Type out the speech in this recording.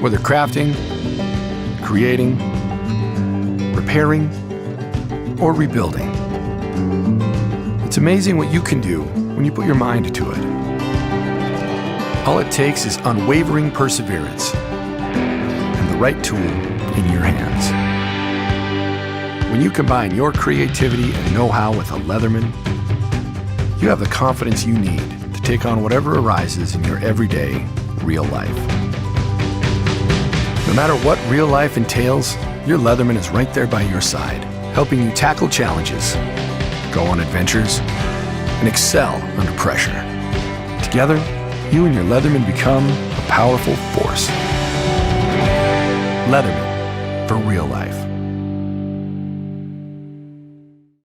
Whether crafting, creating, repairing, or rebuilding, it's amazing what you can do when you put your mind to it. All it takes is unwavering perseverance and the right tool in your hands. When you combine your creativity and know-how with a Leatherman, you have the confidence you need to take on whatever arises in your everyday, real life. No matter what real life entails, your Leatherman is right there by your side, helping you tackle challenges, go on adventures, and excel under pressure. Together, you and your Leatherman become a powerful force. Leatherman, for real life.